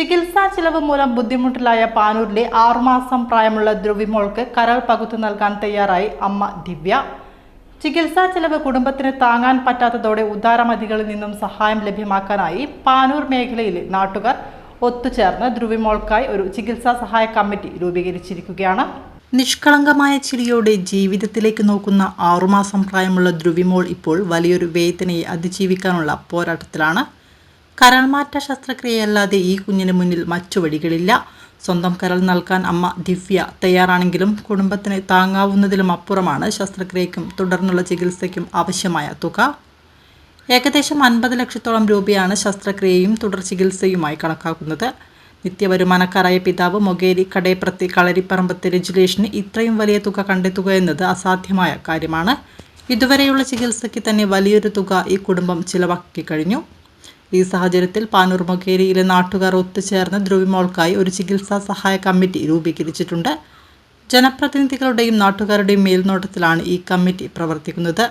ചികിത്സാ ചിലവ് മൂലം ബുദ്ധിമുട്ടിലായ പാനൂരിലെ 6 മാസം പ്രായമുള്ള ധ്രുവിമോൾക്ക് കരൾ പകുത്തു നൽകാൻ തയ്യാറായി അമ്മ ദിവ്യ. ചികിത്സാ ചിലവ് കുടുംബത്തിന് താങ്ങാൻ പറ്റാത്തതോടെ ഉദാരമതികളിൽ നിന്നും സഹായം ലഭ്യമാക്കാനായി പാനൂർ മേഖലയിലെ നാട്ടുകാർ ഒത്തുചേർന്ന് ധ്രുവിമോൾക്കായി ഒരു ചികിത്സാ സഹായ കമ്മിറ്റി രൂപീകരിച്ചിരിക്കുകയാണ്. നിഷ്കളങ്കമായ ചിരിയോടെ ജീവിതത്തിലേക്ക് നോക്കുന്ന 6 മാസം പ്രായമുള്ള ധ്രുവിമോൾ ഇപ്പോൾ വലിയൊരു വേദനയെ അതിജീവിക്കാനുള്ള പോരാട്ടത്തിലാണ്. കരൾമാറ്റ ശസ്ത്രക്രിയയല്ലാതെ ഈ കുഞ്ഞിന് മുന്നിൽ മറ്റു വഴികളില്ല. സ്വന്തം കരൾ നൽകാൻ അമ്മ ദിവ്യ തയ്യാറാണെങ്കിലും കുടുംബത്തിന് താങ്ങാവുന്നതിലും അപ്പുറമാണ് ശസ്ത്രക്രിയയ്ക്കും തുടർന്നുള്ള ചികിത്സയ്ക്കും ആവശ്യമായ തുക. ഏകദേശം 50 ലക്ഷത്തോളം രൂപയാണ് ശസ്ത്രക്രിയയും തുടർ ചികിത്സയുമായി കണക്കാക്കുന്നത്. നിത്യവരുമാനക്കാരായ പിതാവ് മൊകേരി കടേപ്രത്തി കളരിപ്പറമ്പത്ത് രജിലേഷിന് ഇത്രയും വലിയ തുക കണ്ടെത്തുക എന്നത് അസാധ്യമായ കാര്യമാണ്. ഇതുവരെയുള്ള ചികിത്സയ്ക്ക് തന്നെ വലിയൊരു തുക ഈ കുടുംബം ചിലവാക്കി കഴിഞ്ഞു. ഈ സാഹചര്യത്തിൽ പാനൂർ മൊകേരിയിലെ നാട്ടുകാർ ഒത്തുചേർന്ന് ധ്രുവിമോൾക്കായി ഒരു ചികിത്സാ സഹായ കമ്മിറ്റി രൂപീകരിച്ചിട്ടുണ്ട്. ജനപ്രതിനിധികളുടെയും നാട്ടുകാരുടെയും മേൽനോട്ടത്തിലാണ് ഈ കമ്മിറ്റി പ്രവർത്തിക്കുന്നത്.